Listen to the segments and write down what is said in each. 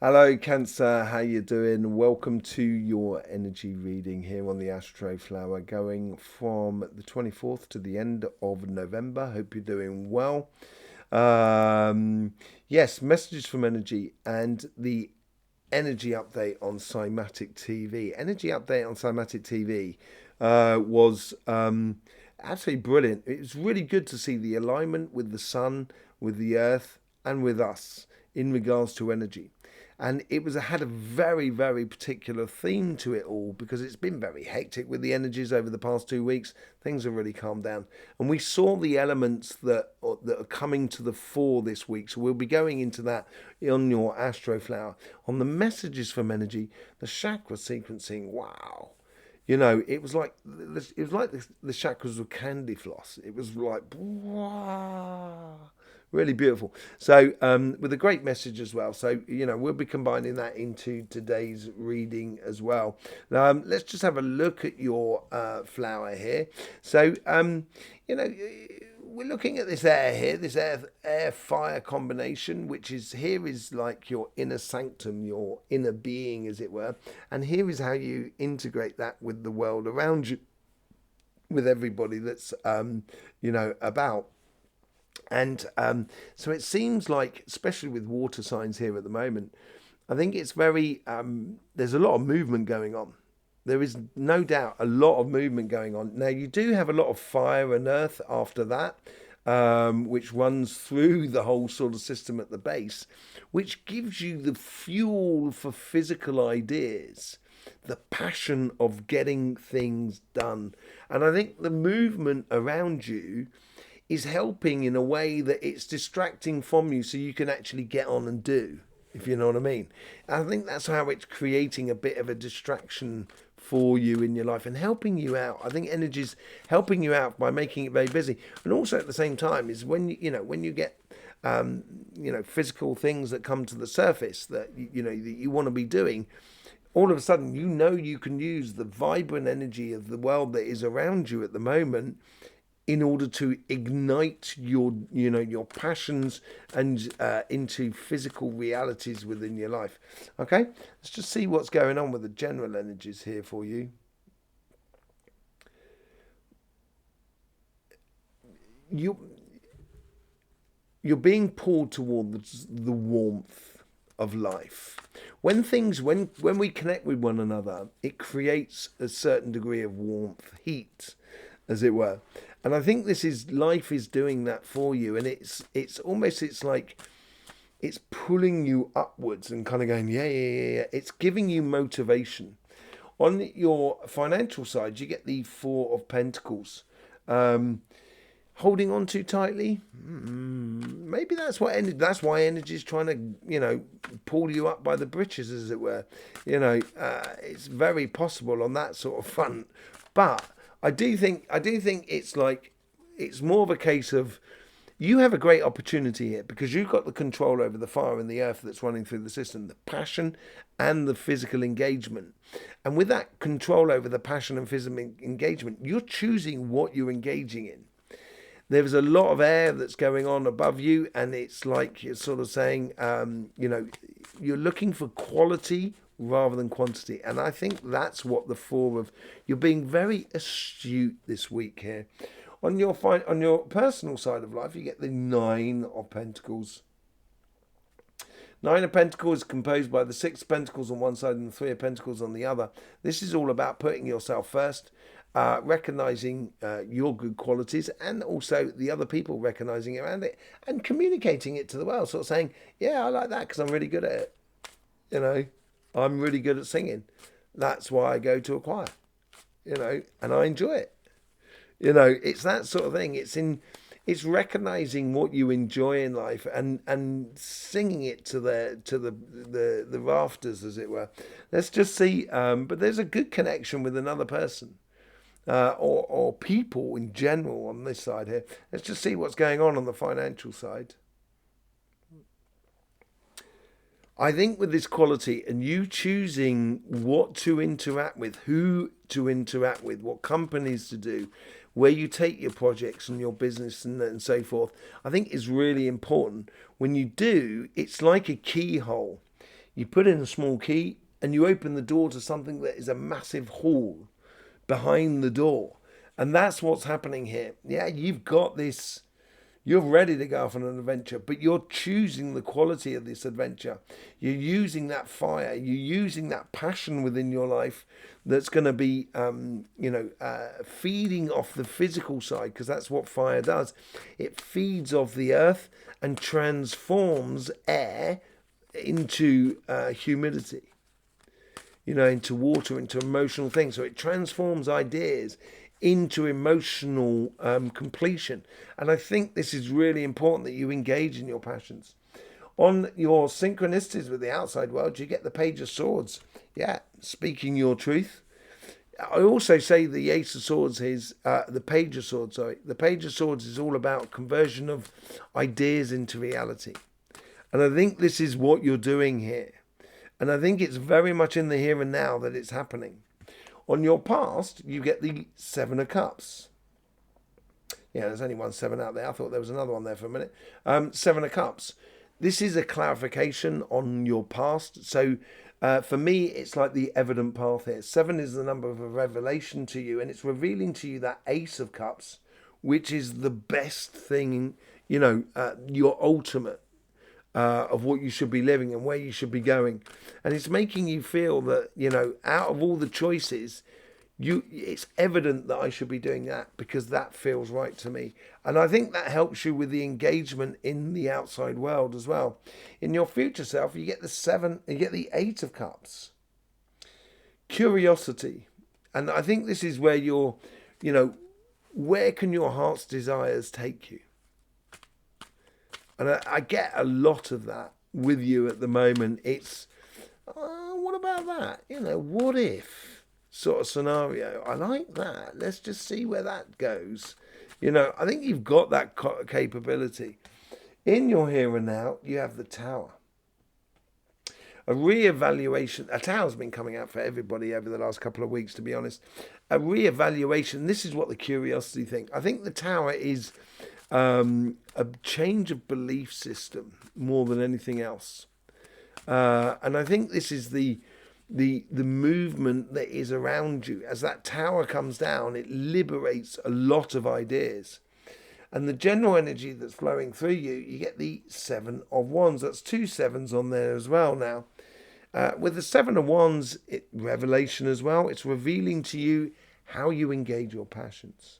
Hello, Cancer. How you doing? Welcome to your energy reading here on the Astroflower, going from the 24th to the end of November. Hope you're doing well. Yes, messages from energy and the energy update on Cymatic TV. Energy update on Cymatic TV was absolutely brilliant. It was really good to see the alignment with the sun, with the earth, and with us in regards to energy. And had a very, very particular theme to it all because it's been very hectic with the energies over the past 2 weeks. Things have really calmed down, and we saw the elements that are coming to the fore this week. So we'll be going into that on your Astroflower on the messages from energy, the chakra sequencing. Wow. The chakras were candy floss. It was like, wow, really beautiful. So, with a great message as well. So, we'll be combining that into today's reading as well. Let's just have a look at your flower here. So, you know, we're looking at this air here, this air fire combination, which is like your inner sanctum, your inner being, as it were. And here is how you integrate that with the world around you, with everybody that's about. And so it seems like, especially with water signs here at the moment, I think it's very, there's a lot of movement going on. There is no doubt a lot of movement going on. Now, you do have a lot of fire and earth after that, which runs through the whole sort of system at the base, which gives you the fuel for physical ideas, the passion of getting things done. And I think the movement around you is helping in a way that it's distracting from you so you can actually get on and do, if you know what I mean. I think that's how it's creating a bit of a distraction for you in your life and helping you out. I think energy's helping you out by making it very busy. And also at the same time is when you get physical things that come to the surface that that you want to be doing, all of a sudden you can use the vibrant energy of the world that is around you at the moment in order to ignite your passions and into physical realities within your life. Okay, let's just see what's going on with the general energies here for you. You you're being pulled towards the warmth of life. When we connect with one another, it creates a certain degree of warmth, heat, as it were. And I think life is doing that for you, and it's like it's pulling you upwards and kind of going, yeah, yeah, yeah, yeah. It's giving you motivation. On your financial side, you get the Four of Pentacles. Holding on too tightly, maybe that's why energy is trying to pull you up by the britches, as it were. It's very possible on that sort of front, but I do think it's more of a case of you have a great opportunity here because you've got the control over the fire and the earth that's running through the system, the passion and the physical engagement. And with that control over the passion and physical engagement, you're choosing what you're engaging in. There's a lot of air that's going on above you, and it's like you're sort of saying, you're looking for quality rather than quantity. And I think that's what you're being very astute this week here. On your personal side of life, you get the Nine of Pentacles. Nine of Pentacles is composed by the Six of Pentacles on one side and the Three of Pentacles on the other. This is all about putting yourself first, recognizing your good qualities, and also the other people recognizing around it and communicating it to the world. Sort of saying, yeah, I like that because I'm really good at it. I'm really good at singing. That's why I go to a choir, and I enjoy it. It's that sort of thing. It's recognizing what you enjoy in life and singing it to the rafters, as it were. Let's just see. But there's a good connection with another person. Or people in general on this side here. Let's just see what's going on the financial side. I think with this quality and you choosing what to interact with, who to interact with, what companies to do, where you take your projects and your business and so forth, I think is really important. When you do, it's like a keyhole. You put in a small key and you open the door to something that is a massive hall behind the door. And that's what's happening here. Yeah, you've got this, you're ready to go off on an adventure, but you're choosing the quality of this adventure. You're using that fire, you're using that passion within your life that's going to be, feeding off the physical side, because that's what fire does. It feeds off the earth and transforms air into humidity, into water, into emotional things. So it transforms ideas into emotional completion. And I think this is really important, that you engage in your passions. On your synchronicities with the outside world, you get the Page of Swords. Yeah, speaking your truth. I also say the Ace of Swords is the Page of Swords. Sorry, the Page of Swords is all about conversion of ideas into reality. And I think this is what you're doing here. And I think it's very much in the here and now that it's happening. On your past, you get the Seven of Cups. Yeah, there's only one 7 out there. I thought there was another one there for a minute. Seven of Cups. This is a clarification on your past. So for me, it's like the evident path here. 7 is the number of a revelation to you, and it's revealing to you that Ace of Cups, which is the best thing, your ultimate. Of what you should be living and where you should be going. And it's making you feel that, out of all the choices, it's evident that I should be doing that because that feels right to me. And I think that helps you with the engagement in the outside world as well. In your future self, you get the 8 of Cups. Curiosity. And I think this is where where can your heart's desires take you? And I get a lot of that with you at the moment. It's, what about that? What if sort of scenario? I like that. Let's just see where that goes. I think you've got that capability. In your here and now, you have the Tower. A reevaluation. A tower's been coming out for everybody over the last couple of weeks, to be honest. A reevaluation. This is what the curiosity thing. I think the Tower is a change of belief system more than anything else. And I think this is the movement that is around you. As that tower comes down, it liberates a lot of ideas. And the general energy that's flowing through you, you get the 7 of Wands. That's 2 7s on there as well now. With the 7 of Wands, revelation as well. It's revealing to you how you engage your passions.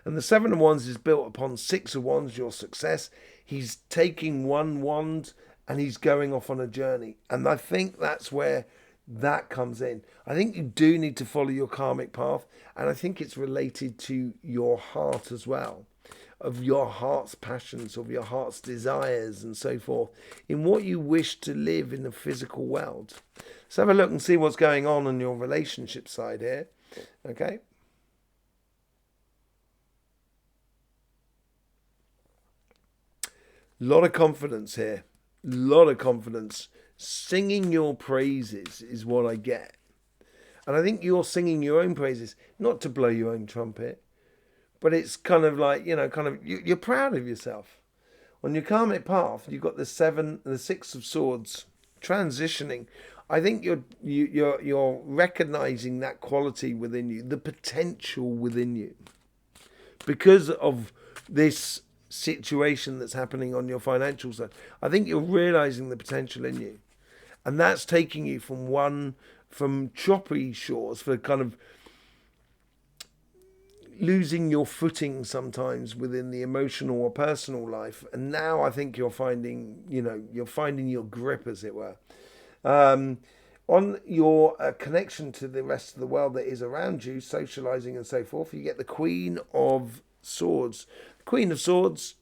And the 7 of Wands is built upon 6 of Wands, your success. He's taking one wand and he's going off on a journey. And I think that's where that comes in. I think you do need to follow your karmic path. And I think it's related to your heart as well, of your heart's passions, of your heart's desires and so forth, in what you wish to live in the physical world. So have a look and see what's going on your relationship side here. Okay. Lot of confidence here. Lot of confidence. Singing your praises is what I get. And I think you're singing your own praises, not to blow your own trumpet, but it's kind of like, you're proud of yourself. On your karmic path, you've got the 6 of Swords transitioning. I think you're recognizing that quality within you, the potential within you, because of this situation that's happening on your financial side. I think you're realizing the potential in you, and that's taking you from choppy shores for kind of losing your footing sometimes within the emotional or personal life, and now I think you're finding your grip, as it were. On your connection to the rest of the world that is around you, socializing and so forth, you get the Queen of Swords. Queen of Swords,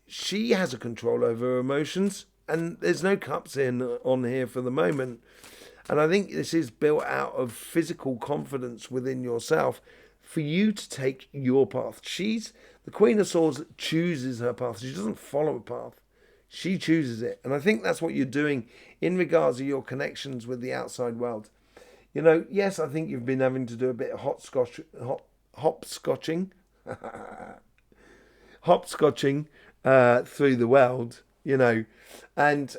she has a control over her emotions, and there's no cups on here for the moment. And I think this is built out of physical confidence within yourself for you to take your path. The Queen of Swords chooses her path. She doesn't follow a path. She chooses it. And I think that's what you're doing in regards to your connections with the outside world. Yes, I think you've been having to do a bit of hopscotching through the world. you know, and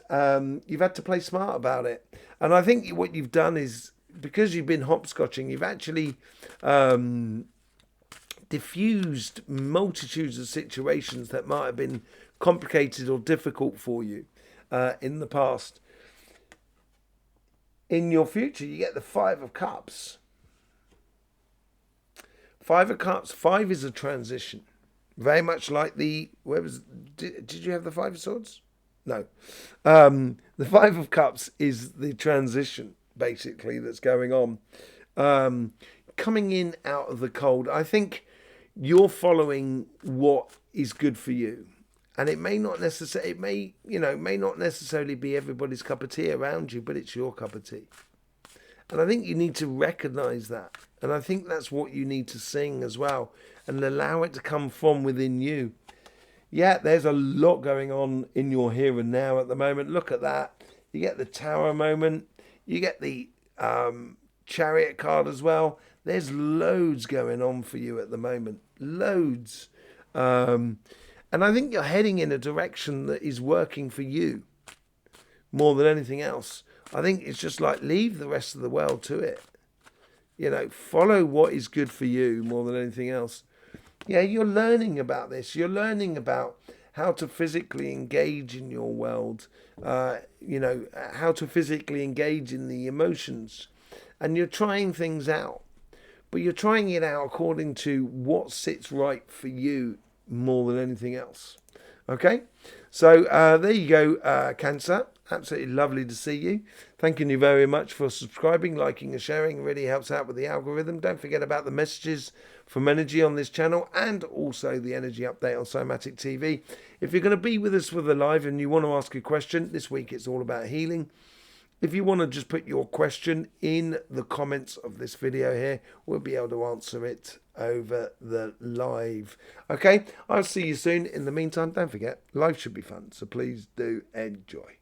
you've had to play smart about it. And I think what you've done is, because you've been hopscotching, you've actually diffused multitudes of situations that might have been complicated or difficult for you in the past. In your future, you get the Five of Cups. Five of Cups. Five is a transition, very much like the. Where was? Did you have the Five of Swords? No. The Five of Cups is the transition, basically, that's going on. Coming in out of the cold. I think you're following what is good for you. And it may not necessarily, may not necessarily be everybody's cup of tea around you, but it's your cup of tea. And I think you need to recognize that. And I think that's what you need to sing as well, and allow it to come from within you. Yeah, there's a lot going on in your here and now at the moment. Look at that. You get the Tower moment. You get the Chariot card as well. There's loads going on for you at the moment. Loads. And I think you're heading in a direction that is working for you more than anything else. I think it's just like, leave the rest of the world to it. Follow what is good for you more than anything else. Yeah, you're learning about this. You're learning about how to physically engage in your world, how to physically engage in the emotions. And you're trying things out. But you're trying it out according to what sits right for you more than anything else. Okay? So there you go, Cancer. Absolutely lovely to see you. Thanking you very much for subscribing, liking and sharing. It really helps out with the algorithm. Don't forget about the messages from energy on this channel, and also the energy update on Somatic TV. If you're going to be with us for the live and you want to ask a question, this week it's all about healing. If you want to just put your question in the comments of this video here, we'll be able to answer it over the live. Okay, I'll see you soon. In the meantime, don't forget, life should be fun, so please do enjoy.